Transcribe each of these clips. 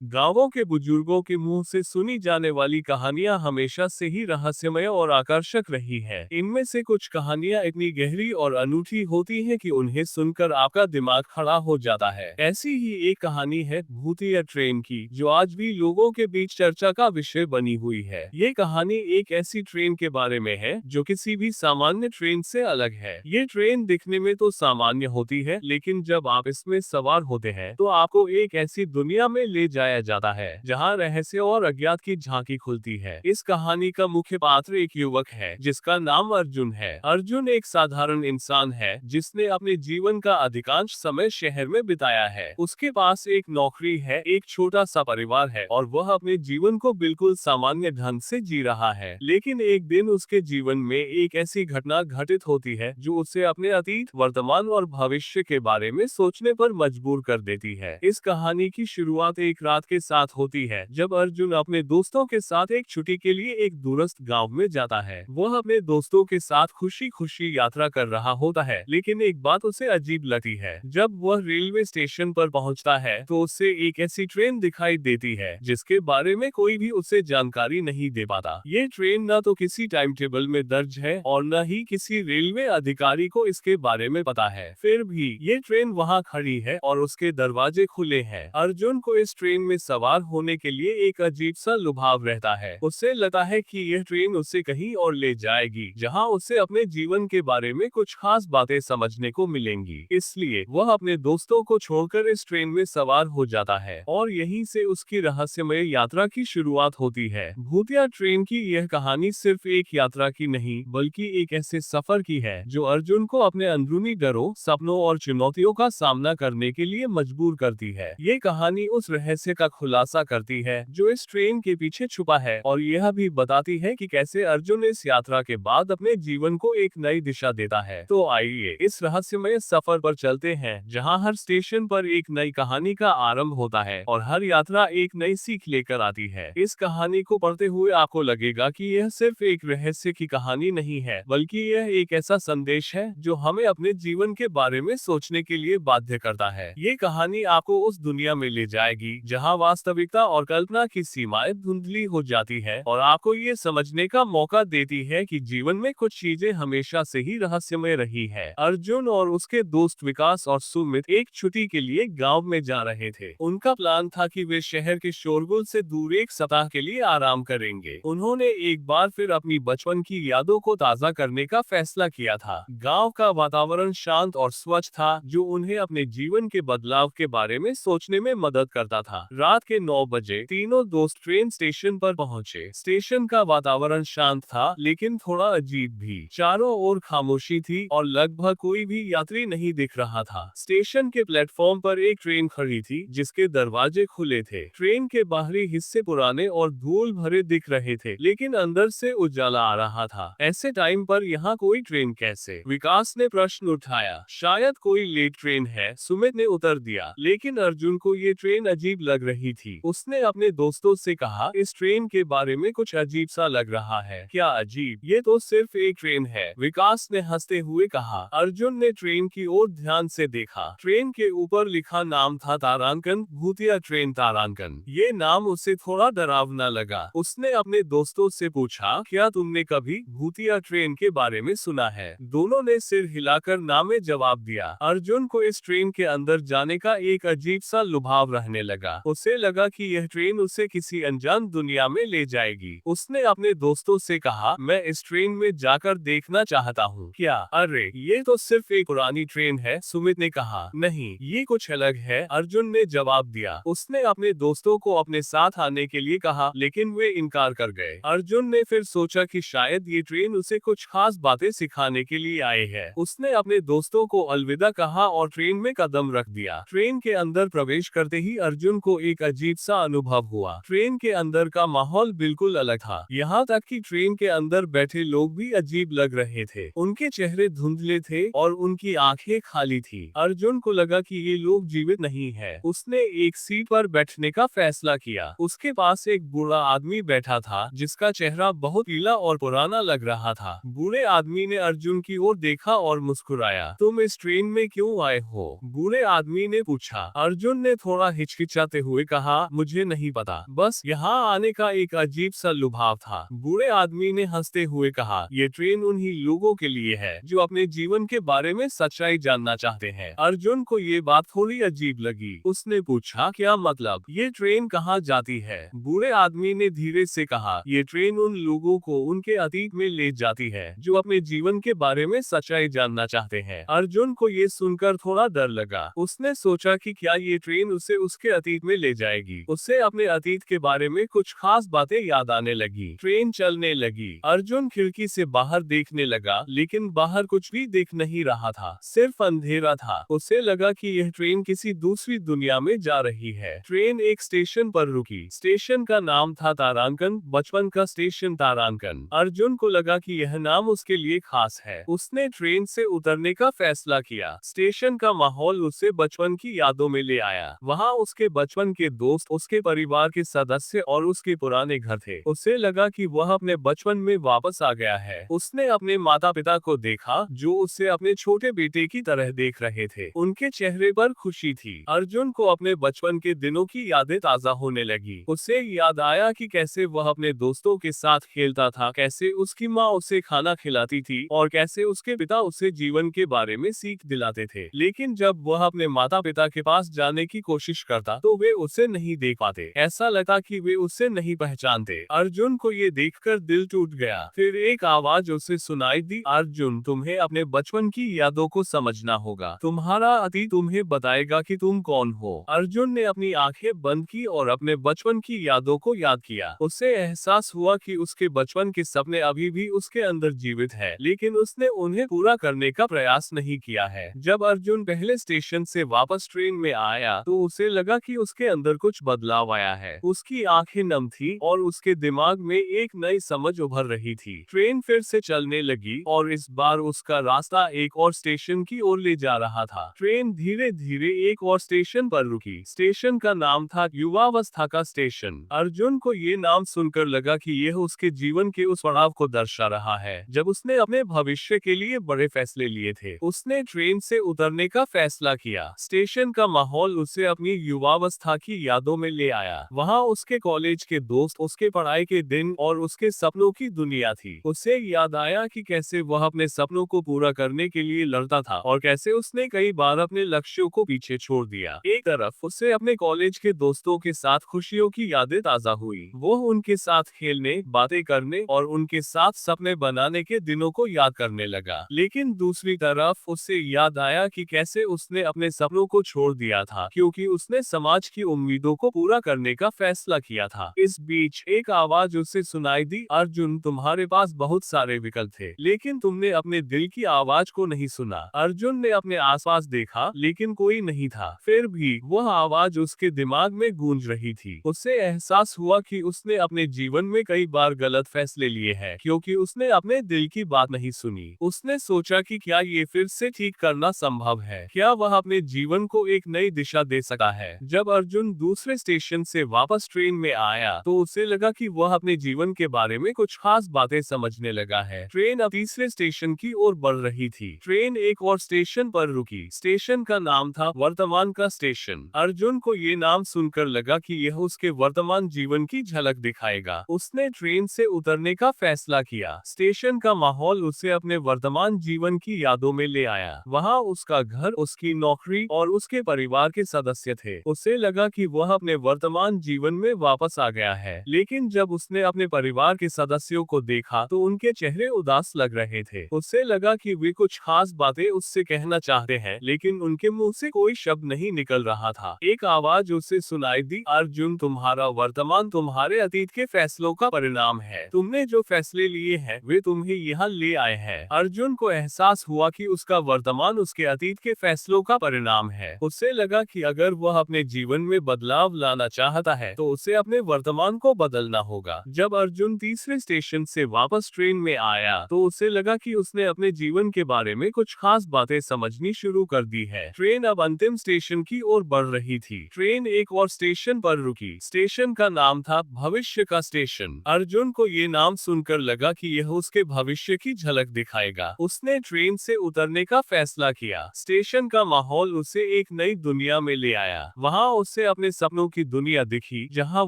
गांवों के बुजुर्गों के मुंह से सुनी जाने वाली कहानियां हमेशा से ही रहस्यमय और आकर्षक रही हैं। इनमें से कुछ कहानियां इतनी गहरी और अनूठी होती हैं कि उन्हें सुनकर आपका दिमाग खड़ा हो जाता है। ऐसी ही एक कहानी है भूतिया ट्रेन की, जो आज भी लोगों के बीच चर्चा का विषय बनी हुई है। ये कहानी एक ऐसी ट्रेन के बारे में है जो किसी भी सामान्य ट्रेन से अलग है। ये ट्रेन दिखने में तो सामान्य होती है, लेकिन जब आप इसमें सवार होते हैं तो आपको एक ऐसी दुनिया में ले जाया जाता है जहां रहस्य और अज्ञात की झांकी खुलती है। इस कहानी का मुख्य पात्र एक युवक है जिसका नाम अर्जुन है। अर्जुन एक साधारण इंसान है जिसने अपने जीवन का अधिकांश समय शहर में बिताया है। उसके पास एक नौकरी है, एक छोटा सा परिवार है और वह अपने जीवन को बिल्कुल सामान्य ढंग से जी रहा है। लेकिन एक दिन उसके जीवन में एक ऐसी घटना घटित होती है जो उसे अपने अतीत, वर्तमान और भविष्य के बारे में सोचने पर मजबूर कर देती है। इस कहानी की शुरुआत एक रात के साथ होती है जब अर्जुन अपने दोस्तों के साथ एक छुट्टी के लिए एक दूरस्थ गांव में जाता है। वह अपने दोस्तों के साथ खुशी खुशी यात्रा कर रहा होता है, लेकिन एक बात उसे अजीब लगती है। जब वह रेलवे स्टेशन पर पहुंचता है तो उसे एक ऐसी ट्रेन दिखाई देती है जिसके बारे में कोई भी उसे जानकारी नहीं दे पाता। ये ट्रेन न तो किसी टाइम टेबल में दर्ज है और न ही किसी रेलवे अधिकारी को इसके बारे में पता है। फिर भी ये ट्रेन वहां खड़ी है और उसके दरवाजे खुले हैं। अर्जुन को इस ट्रेन में सवार होने के लिए एक अजीब सा लुभाव रहता है। उसे लगता है कि यह ट्रेन उसे कहीं और ले जाएगी जहां उसे अपने जीवन के बारे में कुछ खास बातें समझने को मिलेंगी। इसलिए वह अपने दोस्तों को छोड़कर इस ट्रेन में सवार हो जाता है और यहीं से उसकी रहस्यमय यात्रा की शुरुआत होती है। भूतिया ट्रेन की यह कहानी सिर्फ एक यात्रा की नहीं, बल्कि एक ऐसे सफर की है जो अर्जुन को अपने अंदरूनी डरों, सपनों और चुनौतियों का सामना करने के लिए मजबूर करती है। ये कहानी उस रहस्य का खुलासा करती है जो इस ट्रेन के पीछे छुपा है और यह भी बताती है कि कैसे अर्जुन इस यात्रा के बाद अपने जीवन को एक नई दिशा देता है। तो आइए इस रहस्यमय सफर पर चलते हैं जहां हर स्टेशन पर एक नई कहानी का आरंभ होता है और हर यात्रा एक नई सीख लेकर आती है। इस कहानी को पढ़ते हुए आपको लगेगा कि यह सिर्फ एक रहस्य की कहानी नहीं है, बल्कि यह एक ऐसा संदेश है जो हमें अपने जीवन के बारे में सोचने के लिए बाध्य करता है। ये कहानी आपको उस दुनिया में ले जाएगी जहां वास्तविकता और कल्पना की सीमाएं धुंधली हो जाती है और आपको ये समझने का मौका देती है कि जीवन में कुछ चीजें हमेशा से ही रहस्यमय रही है। अर्जुन और उसके दोस्त विकास और सुमित एक छुट्टी के लिए गांव में जा रहे थे। उनका प्लान था कि वे शहर के शोरगुल से दूर एक सप्ताह के लिए आराम करेंगे। उन्होंने एक बार फिर अपनी बचपन की यादों को ताज़ा करने का फैसला किया था। गांव का वातावरण शांत और स्वच्छ था, जो उन्हें अपने जीवन के बदलाव के बारे में सोचने में मदद करता था। रात के 9 बजे तीनों दोस्त ट्रेन स्टेशन पर पहुंचे। स्टेशन का वातावरण शांत था, लेकिन थोड़ा अजीब भी। चारों ओर खामोशी थी और लगभग कोई भी यात्री नहीं दिख रहा था। स्टेशन के प्लेटफॉर्म पर एक ट्रेन खड़ी थी जिसके दरवाजे खुले थे। ट्रेन के बाहरी हिस्से पुराने और धूल भरे दिख रहे थे, लेकिन अंदर से उजाला आ रहा था। ऐसे टाइम पर यहाँ कोई ट्रेन कैसे? विकास ने प्रश्न उठाया। शायद कोई लेट ट्रेन है, सुमित ने उत्तर दिया। लेकिन अर्जुन को ये ट्रेन अजीब लग रही थी। उसने अपने दोस्तों से कहा, इस ट्रेन के बारे में कुछ अजीब सा लग रहा है। क्या अजीब? ये तो सिर्फ एक ट्रेन है, विकास ने हंसते हुए कहा। अर्जुन ने ट्रेन की ओर ध्यान से देखा। ट्रेन के ऊपर लिखा नाम था तारांकन, भूतिया ट्रेन तारांकन। ये नाम उसे थोड़ा डरावना लगा। उसने अपने दोस्तों से पूछा, क्या तुमने कभी भूतिया ट्रेन के बारे में सुना है? दोनों ने सिर हिलाकर ना में जवाब दिया। अर्जुन को इस ट्रेन के अंदर जाने का एक अजीब सा लुभाव रहने लगा। उसे लगा कि यह ट्रेन उसे किसी अनजान दुनिया में ले जाएगी। उसने अपने दोस्तों से कहा, मैं इस ट्रेन में जाकर देखना चाहता हूँ। क्या? अरे ये तो सिर्फ एक पुरानी ट्रेन है, सुमित ने कहा। नहीं, ये कुछ अलग है, अर्जुन ने जवाब दिया। उसने अपने दोस्तों को अपने साथ आने के लिए कहा, लेकिन वे इनकार कर गए। अर्जुन ने फिर सोचा कि शायद ये ट्रेन उसे कुछ खास बातें सिखाने के लिए आए है। उसने अपने दोस्तों को अलविदा कहा और ट्रेन में कदम रख दिया। ट्रेन के अंदर प्रवेश करते ही अर्जुन को एक अजीब सा अनुभव हुआ। ट्रेन के अंदर का माहौल बिल्कुल अलग था। यहाँ तक कि ट्रेन के अंदर बैठे लोग भी अजीब लग रहे थे। उनके चेहरे धुंधले थे और उनकी आंखें खाली थी। अर्जुन को लगा कि ये लोग जीवित नहीं है। उसने एक सीट पर बैठने का फैसला किया। उसके पास एक बूढ़ा आदमी बैठा था जिसका चेहरा बहुत पीला और पुराना लग रहा था। बूढ़े आदमी ने अर्जुन की ओर देखा और मुस्कुराया। तुम इस ट्रेन में क्यों आए हो? बूढ़े आदमी ने पूछा। अर्जुन ने थोड़ा हिचकिचाते हुए कहा, मुझे नहीं पता, बस यहाँ आने का एक अजीब सा लुभाव था। बूढ़े आदमी ने हंसते हुए कहा, ये ट्रेन उन्हीं लोगों के लिए है जो अपने जीवन के बारे में सच्चाई जानना चाहते हैं। अर्जुन को ये बात थोड़ी अजीब लगी। उसने पूछा, क्या मतलब? ये ट्रेन कहाँ जाती है? बूढ़े आदमी ने धीरे से कहा, ये ट्रेन उन लोगों को उनके अतीत में ले जाती है जो अपने जीवन के बारे में सच्चाई जानना चाहते हैं। अर्जुन को ये सुनकर थोड़ा डर लगा। उसने सोचा कि क्या ये ट्रेन उसे उसके अतीत में ले जाएगी। उसे अपने अतीत के बारे में कुछ खास बातें याद आने लगी। ट्रेन चलने लगी। अर्जुन खिड़की से बाहर देखने लगा, लेकिन बाहर कुछ भी दिख नहीं रहा था, सिर्फ अंधेरा था। उसे लगा कि यह ट्रेन किसी दूसरी दुनिया में जा रही है। ट्रेन एक स्टेशन पर रुकी। स्टेशन का नाम था तारांकन, बचपन का स्टेशन तारांकन। अर्जुन को लगा कि यह नाम उसके लिए खास है। उसने ट्रेन से उतरने का फैसला किया। स्टेशन का माहौल उसे बचपन की यादों में ले आया। वहाँ उसके बचपन के दोस्त, उसके परिवार के सदस्य और उसके पुराने घर थे। उसे लगा कि वह अपने बचपन में वापस आ गया है। उसने अपने माता पिता को देखा जो उसे अपने छोटे बेटे की तरह देख रहे थे। उनके चेहरे पर खुशी थी। अर्जुन को अपने बचपन के दिनों की यादें ताजा होने लगी। उसे याद आया कि कैसे वह अपने दोस्तों के साथ खेलता था, कैसे उसकी माँ उसे खाना खिलाती थी और कैसे उसके पिता उसे जीवन के बारे में सीख दिलाते थे। लेकिन जब वह अपने माता पिता के पास जाने की कोशिश करता तो वे उसे नहीं देख पाते। ऐसा लगता कि वे उसे नहीं पहचानते। अर्जुन को ये देखकर दिल टूट गया। फिर एक आवाज उसे सुनाई दी, अर्जुन, तुम्हें अपने बचपन की यादों को समझना होगा। तुम्हारा अतीत तुम्हें बताएगा कि तुम कौन हो। अर्जुन ने अपनी आंखें बंद की और अपने बचपन की यादों को याद किया। उसे एहसास हुआ कि उसके बचपन के सपने अभी भी उसके अंदर जीवित है, लेकिन उसने उन्हें पूरा करने का प्रयास नहीं किया है। जब अर्जुन पहले स्टेशन से वापस ट्रेन में आया तो उसे लगा कि उसके अंदर कुछ बदलाव आया है। उसकी आंखें नम थी और उसके दिमाग में एक नई समझ उभर रही थी। ट्रेन फिर से चलने लगी और इस बार उसका रास्ता एक और स्टेशन की ओर ले जा रहा था। ट्रेन धीरे धीरे एक और स्टेशन पर रुकी। स्टेशन का नाम था युवावस्था का स्टेशन। अर्जुन को ये नाम सुनकर लगा कि यह उसके जीवन के उस पड़ाव को दर्शा रहा है जब उसने अपने भविष्य के लिए बड़े फैसले लिए थे। उसने ट्रेन से उतरने का फैसला किया। स्टेशन का माहौल उसे अपनी युवावस्था की यादों में ले आया। वहाँ उसके कॉलेज के दोस्त, उसके पढ़ाई के दिन और उसके सपनों की दुनिया थी। उसे याद आया कि कैसे वह अपने सपनों को पूरा करने के लिए लड़ता था और कैसे उसने कई बार अपने लक्ष्यों को पीछे छोड़ दिया। एक तरफ उसे अपने कॉलेज के दोस्तों के साथ खुशियों की यादें ताजा हुई। वो उनके साथ खेलने, बातें करने और उनके साथ सपने बनाने के दिनों को याद करने लगा। लेकिन दूसरी तरफ उसे याद आया कि कैसे उसने अपने सपनों को छोड़ दिया था क्योंकि उसने समाज की उम्मीदों को पूरा करने का फैसला किया था। इस बीच एक आवाज उसे सुनाई दी, अर्जुन, तुम्हारे पास बहुत सारे विकल्प थे, लेकिन तुमने अपने दिल की आवाज को नहीं सुना। अर्जुन ने अपने आसपास देखा, लेकिन कोई नहीं था। फिर भी वह आवाज उसके दिमाग में गूंज रही थी। उसे एहसास हुआ कि उसने अपने जीवन में कई बार गलत फैसले लिए हैं क्योंकि उसने अपने दिल की बात नहीं सुनी। उसने सोचा कि क्या ये फिर से ठीक करना संभव है, क्या वह अपने जीवन को एक नई दिशा दे सकता है। जब अर्जुन दूसरे स्टेशन से वापस ट्रेन में आया तो उसे लगा कि वह अपने जीवन के बारे में कुछ खास बातें समझने लगा है। ट्रेन अब तीसरे स्टेशन की ओर बढ़ रही थी। ट्रेन एक और स्टेशन पर रुकी। स्टेशन का नाम था वर्तमान का स्टेशन। अर्जुन को ये नाम सुनकर लगा कि यह उसके वर्तमान जीवन की झलक दिखाएगा। उसने ट्रेन से उतरने का फैसला किया। स्टेशन का माहौल उसे अपने वर्तमान जीवन की यादों में ले आया। वहाँ उसका घर, उसकी नौकरी और उसके परिवार के सदस्य थे। उसे लगा कि वह अपने वर्तमान जीवन में वापस आ गया है। लेकिन जब उसने अपने परिवार के सदस्यों को देखा तो उनके चेहरे उदास लग रहे थे। उसे लगा कि वे कुछ खास बातें उससे कहना चाहते हैं, लेकिन उनके मुंह से कोई शब्द नहीं निकल रहा था। एक आवाज उसे सुनाई दी, अर्जुन, तुम्हारा वर्तमान तुम्हारे अतीत के फैसलों का परिणाम है। तुमने जो फैसले लिए हैं वे तुम्हें यहाँ ले आए हैं। अर्जुन को एहसास हुआ कि उसका वर्तमान उसके अतीत के फैसलों का परिणाम है। उसे लगा कि अगर वह अपने जीवन में बदलाव लाना चाहता है तो उसे अपने वर्तमान को बदलना होगा। जब अर्जुन तीसरे स्टेशन से वापस ट्रेन में आया तो उसे लगा कि उसने अपने जीवन के बारे में कुछ खास बातें समझनी शुरू कर दी है। ट्रेन अब अंतिम स्टेशन की ओर बढ़ रही थी। ट्रेन एक और स्टेशन पर रुकी। स्टेशन का नाम था भविष्य का स्टेशन। अर्जुन को ये नाम सुनकर लगा कि यह उसके भविष्य की झलक दिखाएगा। उसने ट्रेन से उतरने का फैसला किया। स्टेशन का माहौल उसे एक नई दुनिया में ले आया। वहाँ उसे उसे अपने सपनों की दुनिया दिखी जहां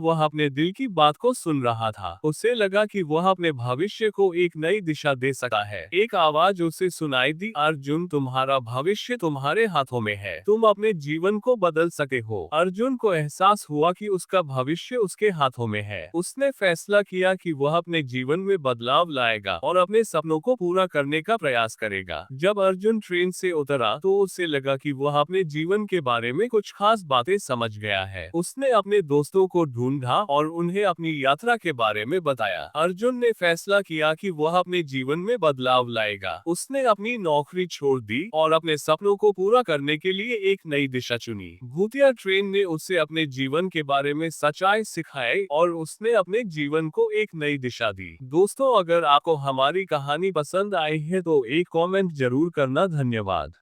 वह अपने दिल की बात को सुन रहा था। उसे लगा कि वह अपने भविष्य को एक नई दिशा दे सकता है। एक आवाज उसे सुनाई दी, अर्जुन, तुम्हारा भविष्य तुम्हारे हाथों में है, तुम अपने जीवन को बदल सकते हो। अर्जुन को एहसास हुआ कि उसका भविष्य उसके हाथों में है। उसने फैसला किया कि वह अपने जीवन में बदलाव लाएगा और अपने सपनों को पूरा करने का प्रयास करेगा। जब अर्जुन ट्रेन से उतरा तो उसे लगा कि वह अपने जीवन के बारे में कुछ खास बातें समझ गया है। उसने अपने दोस्तों को ढूंढा और उन्हें अपनी यात्रा के बारे में बताया। अर्जुन ने फैसला किया कि वह अपने जीवन में बदलाव लाएगा। उसने अपनी नौकरी छोड़ दी और अपने सपनों को पूरा करने के लिए एक नई दिशा चुनी। भूतिया ट्रेन ने उसे अपने जीवन के बारे में सच्चाई सिखाई और उसने अपने जीवन को एक नई दिशा दी। दोस्तों, अगर आपको हमारी कहानी पसंद आई है तो एक कमेंट जरूर करना। धन्यवाद।